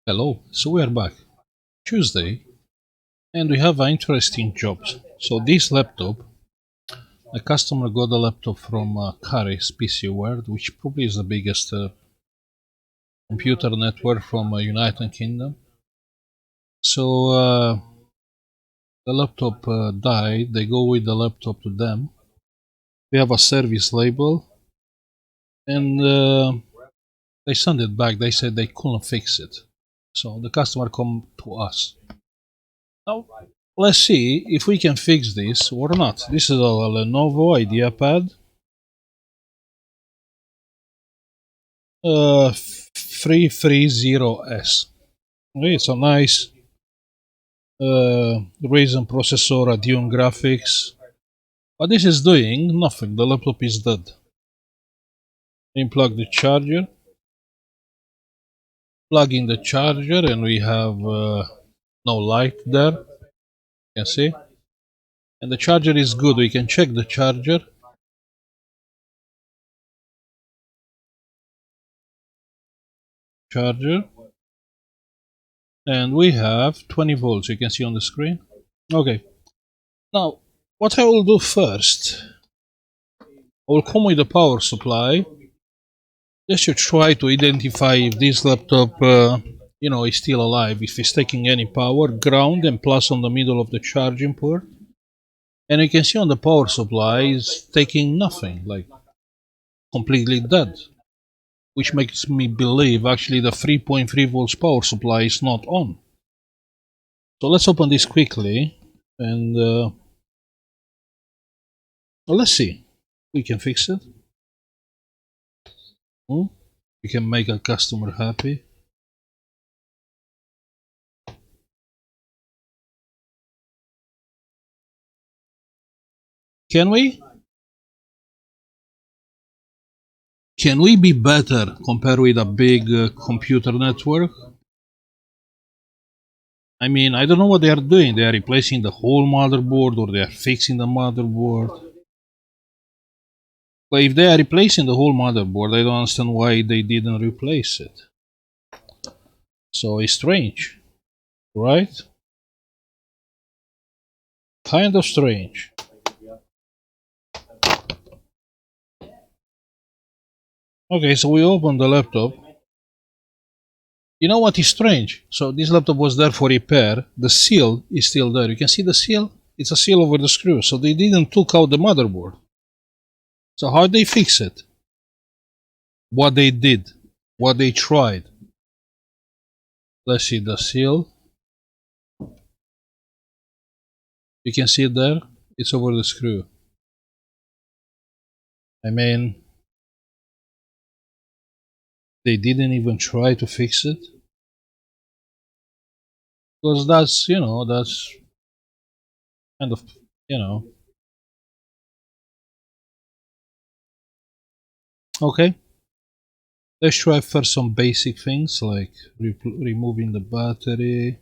Hello, so we are back. Tuesday, and we have an interesting job. So this laptop, a customer got a laptop from Caris PC World, which probably is the biggest computer network from United Kingdom. So the laptop died. They go with the laptop to them. We have a service label, and they send it back. They said they couldn't fix it. So the customer come to us. Now, let's see if we can fix this or not. This is a Lenovo Ideapad 330S. Okay, it's a nice Ryzen processor, Radeon graphics. But this is doing nothing. The laptop is dead. Unplug the charger. Plug in the charger, and we have no light there. You can see. And the charger is good. We can check the charger. And we have 20 volts. You can see on the screen. Okay. Now, what I will do first, I will come with the power supply just to try to identify if this laptop, is still alive, if it's taking any power, ground and plus on the middle of the charging port. And you can see on the power supply is taking nothing, like completely dead, which makes me believe actually the 3.3 volts power supply is not on. So let's open this quickly and let's see. We can fix it. We can make a customer happy. Can we? Can we be better compared with a big computer network? I mean, I don't know what they are doing. They are replacing the whole motherboard or they are fixing the motherboard. But if they are replacing the whole motherboard, I don't understand why they didn't replace it. So it's strange, right? Kind of strange. Okay, so we open the laptop. You know what is strange? So this laptop was there for repair. The seal is still there. You can see the seal? It's a seal over the screw. So they didn't took out the motherboard. So how they fix it? What they did? What they tried? Let's see the seal. You can see it there. It's over the screw. I mean, they didn't even try to fix it. Because that's kind of, you know. Okay. Let's try first some basic things like removing the battery.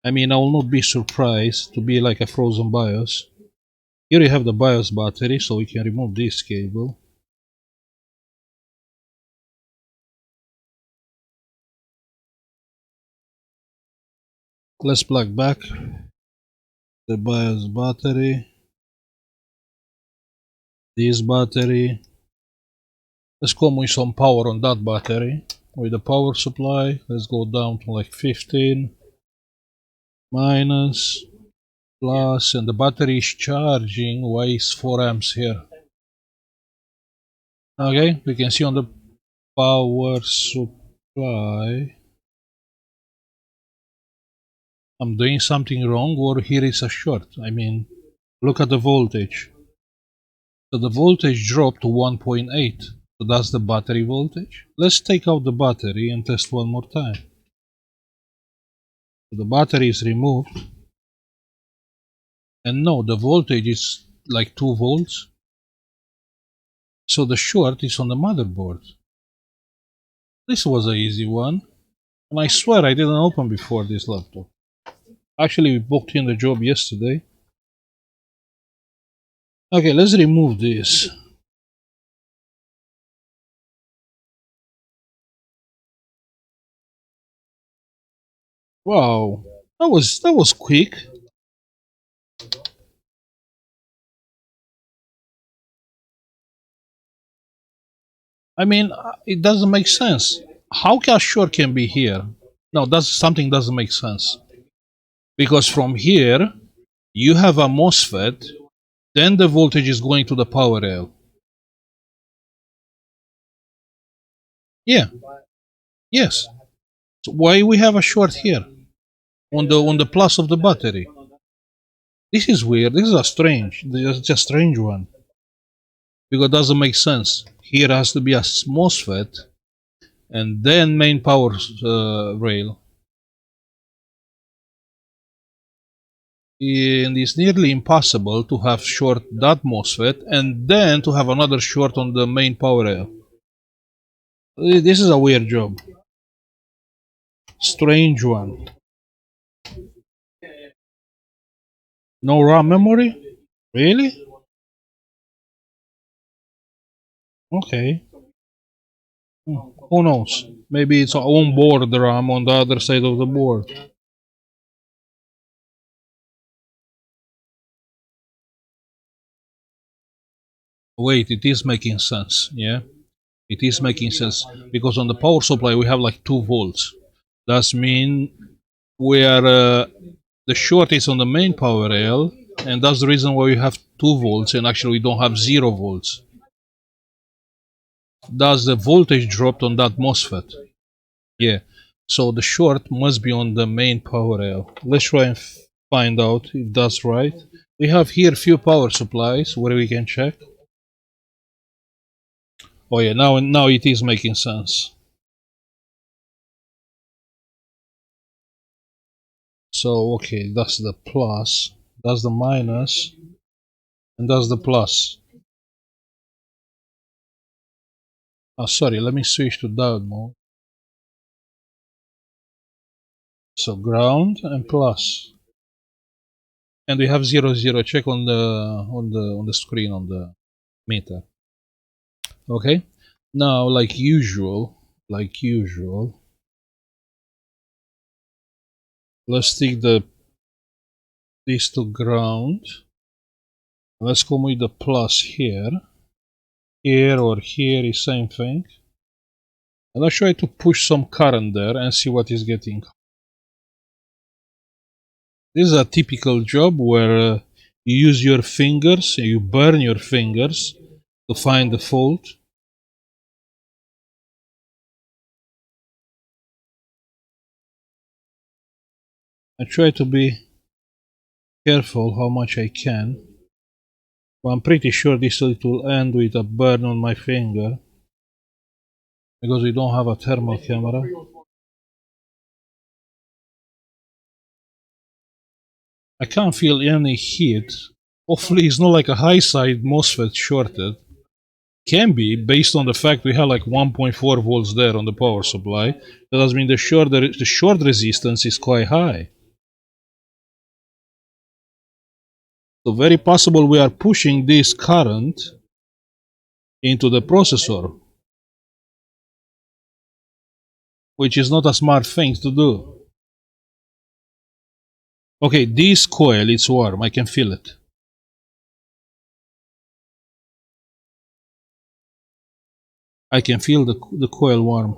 I mean, I will not be surprised to be like a frozen BIOS. Here you have the BIOS battery, so we can remove this cable. Let's plug back the BIOS battery. This battery. Let's come with some power on that battery. With the power supply, let's go down to like 15. Minus. Plus, and the battery is charging. Why is 4 amps here? Okay, we can see on the power supply. I'm doing something wrong, or here is a short. I mean, look at the voltage. So the voltage dropped to 1.8. So that's the battery voltage. Let's take out the battery and test one more time. So the battery is removed. And no, the voltage is like 2 volts. So the short is on the motherboard. This was an easy one. And I swear I didn't open before this laptop. Actually, we booked in the job yesterday. Okay, let's remove this. Wow, that was quick. I mean, it doesn't make sense. How can short can be here? No, that's something doesn't make sense. Because from here, you have a MOSFET, then the voltage is going to the power rail. Yeah, yes. So why we have a short here on the plus of the battery? This is weird. This is This is a strange one because it doesn't make sense. Here has to be a MOSFET and then main power rail. And it's nearly impossible to have short that MOSFET and then to have another short on the main power rail. This is a weird job. Strange one. No RAM memory? Really? Okay. Who knows? Maybe it's on board RAM on the other side of the board. Wait, it is making sense, yeah? It is making sense because on the power supply we have like 2 volts. That means we are the short is on the main power rail, and that's the reason why we have 2 volts and actually we don't have 0 volts. That's the voltage dropped on that MOSFET. Yeah. So the short must be on the main power rail. Let's try and find out if that's right. We have here few power supplies where we can check. Oh yeah, now it is making sense. So okay, that's the plus, that's the minus, and that's the plus. Oh, sorry, let me switch to diode mode. So ground and plus, and we have 0 0. Check on the screen on the meter. Okay, now like usual, let's take this to ground. Let's come with the plus here. Here or here is same thing. And I'll try to push some current there and see what is getting. This is a typical job where you use your fingers, you burn your fingers to find the fault. I try to be careful how much I can. But I'm pretty sure this will end with a burn on my finger because we don't have a thermal camera. I can't feel any heat. Hopefully it's not like a high side MOSFET shorted. Can be based on the fact we have like 1.4 volts there on the power supply. That does mean the short resistance is quite high. So very possible we are pushing this current into the processor, which is not a smart thing to do. Okay, this coil, it's warm, I can feel it. I can feel the coil warm.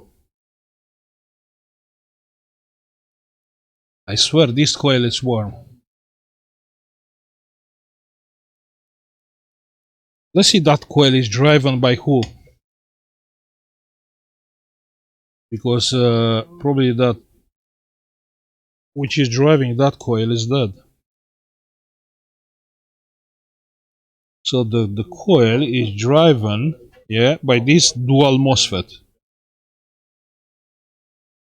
I swear this coil is warm. Let's see that coil is driven by who? Because probably that which is driving that coil is dead. So the coil is driven, yeah, by this dual MOSFET.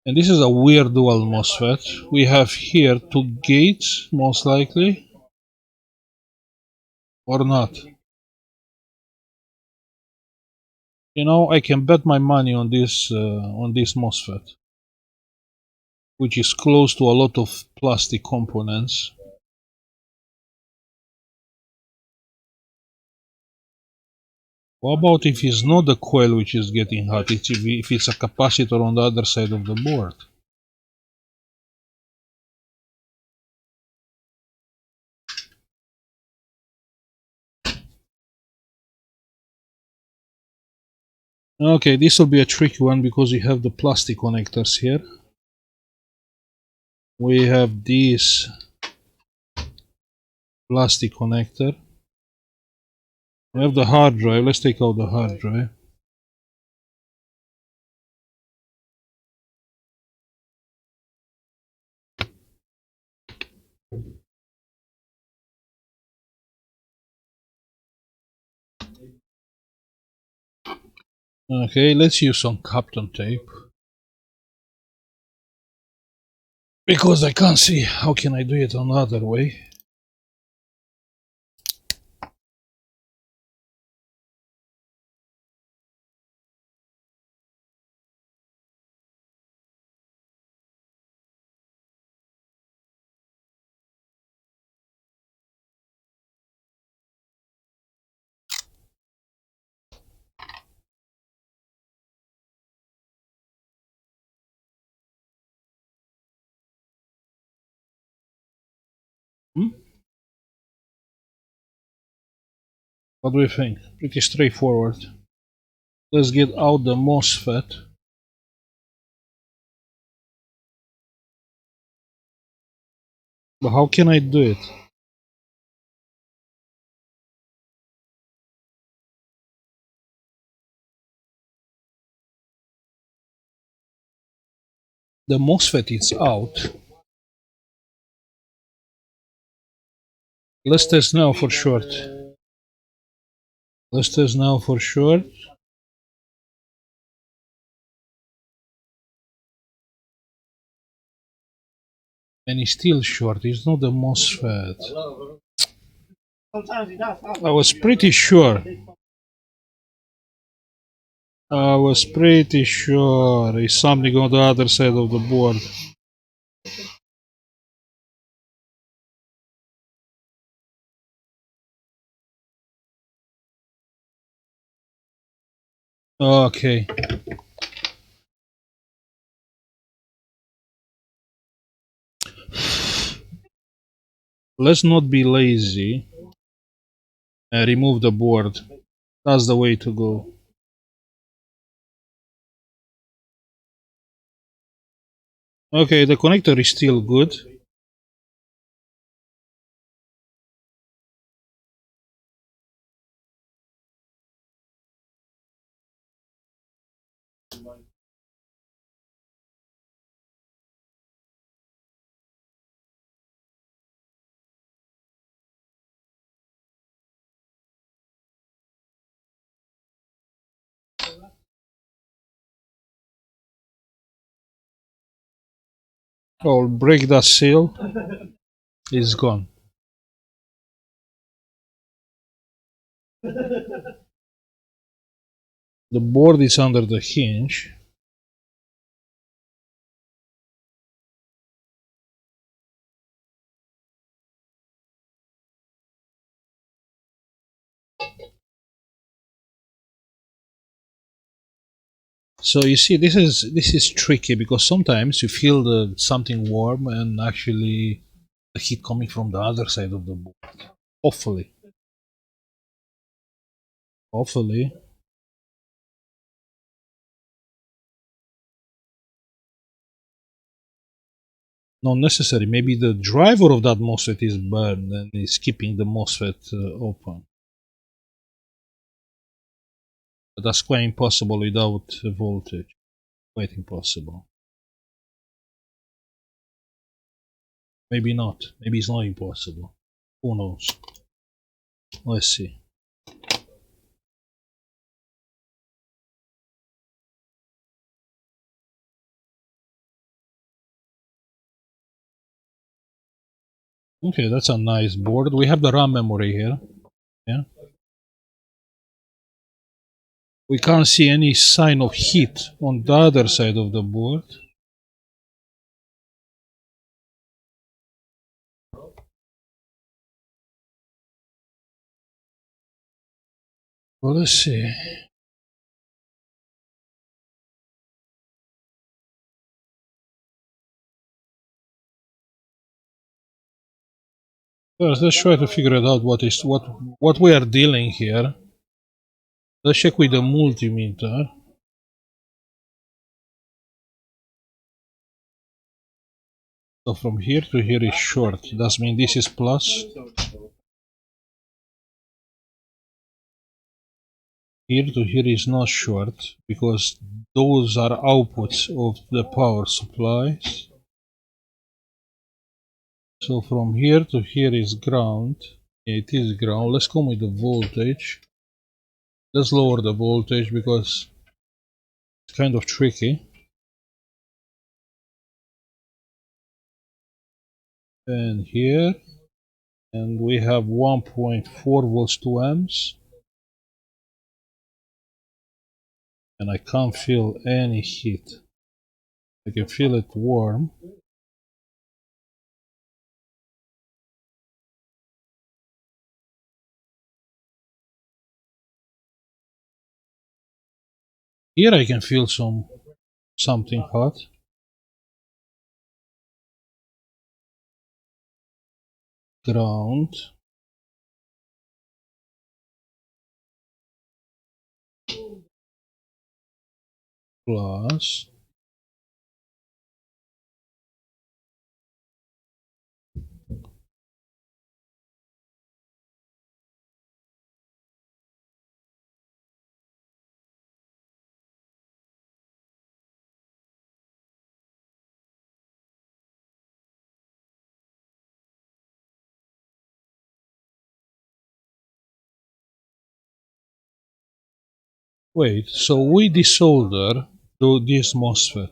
And this is a weird dual MOSFET. We have here 2 gates, most likely. Or not. You know, I can bet my money on this MOSFET, which is close to a lot of plastic components. What about if it's not the coil which is getting hot, if it's a capacitor on the other side of the board? Okay, this will be a tricky one because we have the plastic connectors here. We have this plastic connector. We have the hard drive. Let's take out the hard drive. Okay, let's use some Kapton tape. Because I can't see how can I do it another way. Hmm? What do you think? Pretty straightforward. Let's get out the MOSFET. But how can I do it? The MOSFET is out. Let's test now for short. Let's test now for short. And it's still short. It's not the MOSFET. I was pretty sure. I was pretty sure it's something on the other side of the board. Okay. Let's not be lazy and remove the board. That's the way to go. Okay, the connector is still good. I'll break that seal. It's gone. The board is under the hinge. So you see, this is tricky because sometimes you feel something warm and actually the heat coming from the other side of the board. Hopefully, hopefully. Not necessary. Maybe the driver of that MOSFET is burned and is keeping the MOSFET open. But that's quite impossible without voltage. Quite impossible. Maybe not. Maybe it's not impossible. Who knows? Let's see. Okay, that's a nice board. We have the RAM memory here. Yeah. We can't see any sign of heat on the other side of the board. Well, let's see. First, let's try to figure it out what we are dealing here. Let's check with the multimeter. So from here to here is short. Does mean this is plus. Here to here is not short because those are outputs of the power supplies. So from here to here is ground. Yeah, it is ground. Let's come with the voltage. Let's lower the voltage because it's kind of tricky. And here, and we have 1.4 volts 2 amps. And I can't feel any heat. I can feel it warm. Here I can feel something hot. Ground. Plus. Wait, so we desolder this MOSFET.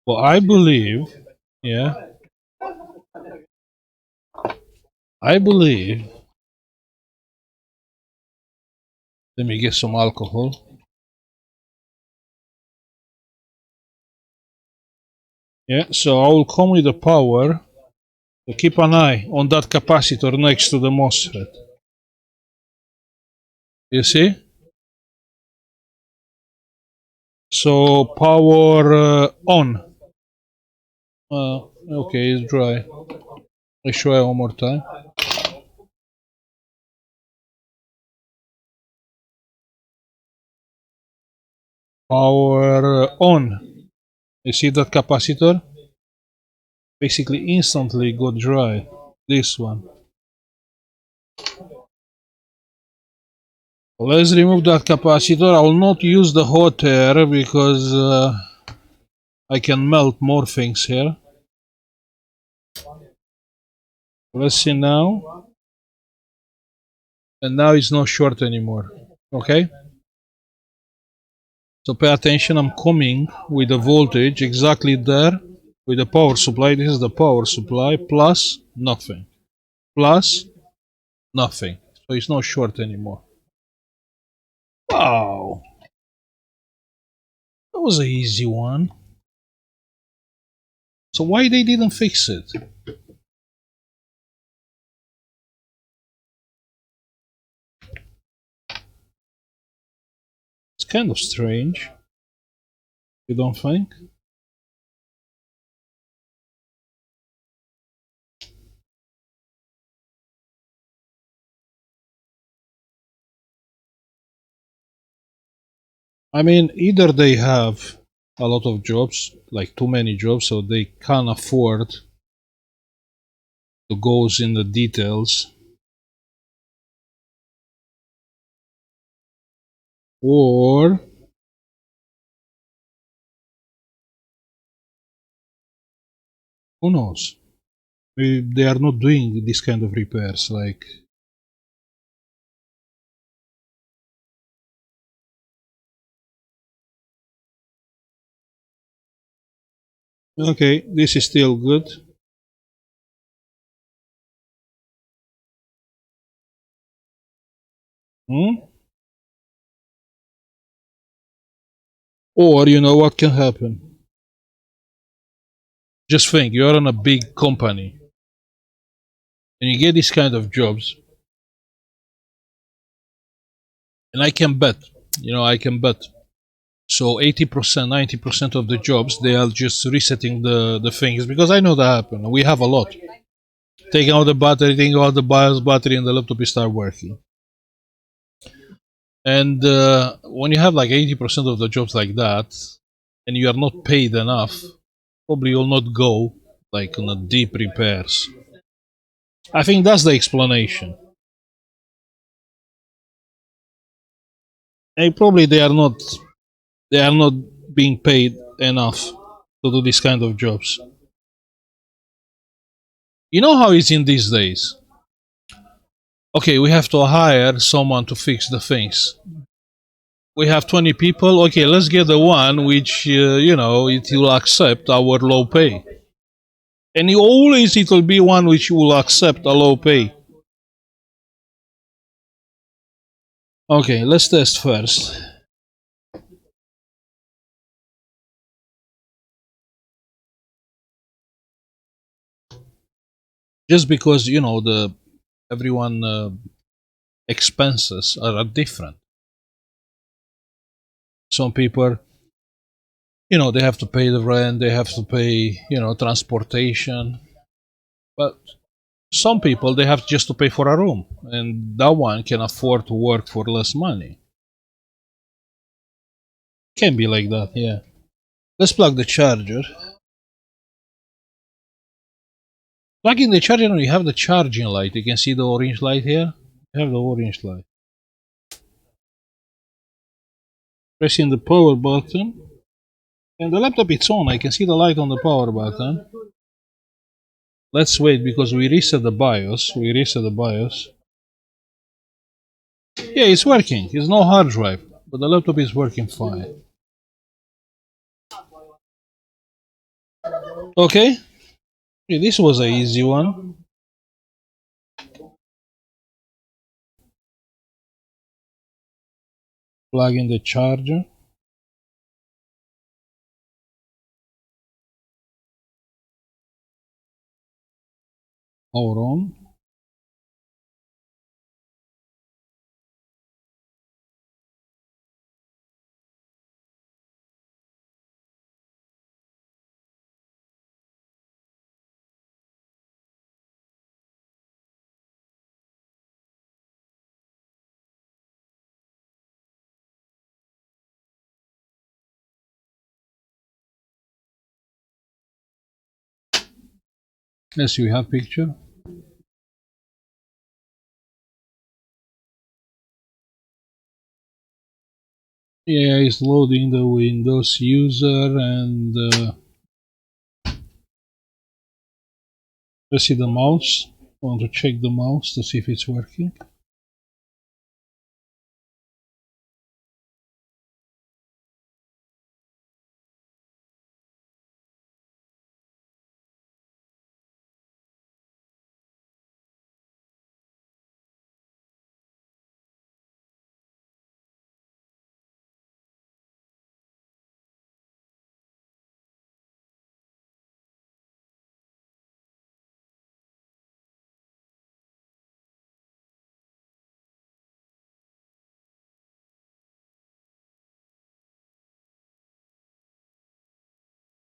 Well, I believe, yeah, I believe, let me get some alcohol. Yeah, so I will come with the power. So keep an eye on that capacitor next to the MOSFET. You see? So power on. Okay, it's dry. Let's try one more time. Power on. You see that capacitor? Basically instantly got dry. This one. Let's remove that capacitor. I will not use the hot air because I can melt more things here. Let's see now. And now it's not short anymore. Okay? So pay attention, I'm coming with the voltage exactly there with the power supply. This is the power supply plus nothing. Plus nothing. So it's not short anymore. Wow. That was an easy one. So why they didn't fix it? It's kind of strange. You don't think? I mean, either they have a lot of jobs, like too many jobs, so they can't afford to go in the details, or who knows? Maybe they are not doing this kind of repairs, like. Okay, this is still good. Or you know what can happen? Just think, you're in a big company and you get these kind of jobs, and I can bet, I can bet. So 80%, 90% of the jobs, they are just resetting the things, because I know that happen. We have a lot. Taking out the battery, taking out the BIOS battery, and the laptop will start working. And when you have like 80% of the jobs like that, and you are not paid enough, probably will not go like on a deep repairs. I think that's the explanation. And probably they are not being paid enough to do this kind of jobs. You know how it's in these days. Okay, we have to hire someone to fix the things. We have 20 people. Okay, let's get the one which it will accept our low pay. And always it will be one which will accept a low pay. Okay, let's test first. Just because the everyone expenses are different. Some people, they have to pay the rent, they have to pay, transportation. But some people, they have just to pay for a room, and that one can afford to work for less money. Can be like that, yeah. Let's plug the charger. Plug in the charger and you have the charging light. You can see the orange light here. You have the orange light. Pressing the power button. And the laptop it's on. I can see the light on the power button. Let's wait because we reset the BIOS. Yeah, it's working. It's no hard drive. But the laptop is working fine. Okay. Yeah, this was an easy one. Plug in the charger. Power on. Yes, you have picture. Yeah, it's loading the Windows user and let's see the mouse. I want to check the mouse to see if it's working.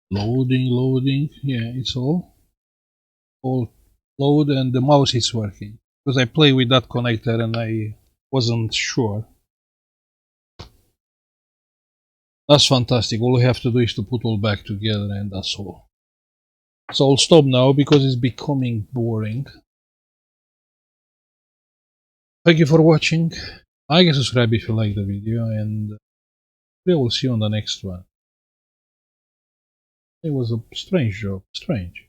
Loading. Yeah, it's all load and the mouse is working. Because I play with that connector and I wasn't sure. That's fantastic. All we have to do is to put all back together and that's all. So I'll stop now because it's becoming boring. Thank you for watching. I guess subscribe if you like the video and we will see you on the next one. It was a strange job. Strange.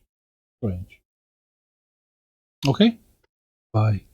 Okay? Bye.